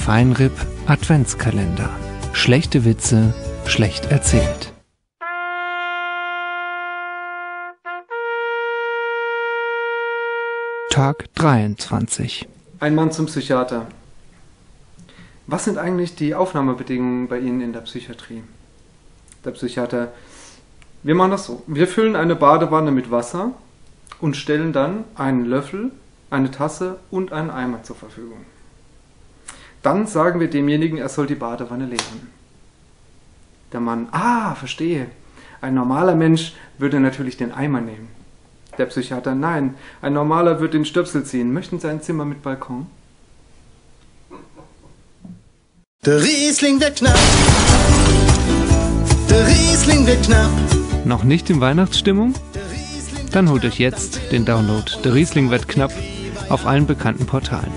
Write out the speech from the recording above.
Feinripp Adventskalender. Schlechte Witze, schlecht erzählt. Tag 23. Ein Mann zum Psychiater. Was sind eigentlich die Aufnahmebedingungen bei Ihnen in der Psychiatrie? Der Psychiater: Wir machen das so. Wir füllen eine Badewanne mit Wasser und stellen dann einen Löffel, eine Tasse und einen Eimer zur Verfügung. Dann sagen wir demjenigen, er soll die Badewanne leeren. Der Mann: verstehe. Ein normaler Mensch würde natürlich den Eimer nehmen. Der Psychiater: Nein, ein normaler wird den Stöpsel ziehen. Möchten Sie ein Zimmer mit Balkon? Der Riesling wird knapp. Der Riesling wird knapp. Noch nicht in Weihnachtsstimmung? Dann holt euch jetzt den Download Der Riesling wird knapp auf allen bekannten Portalen.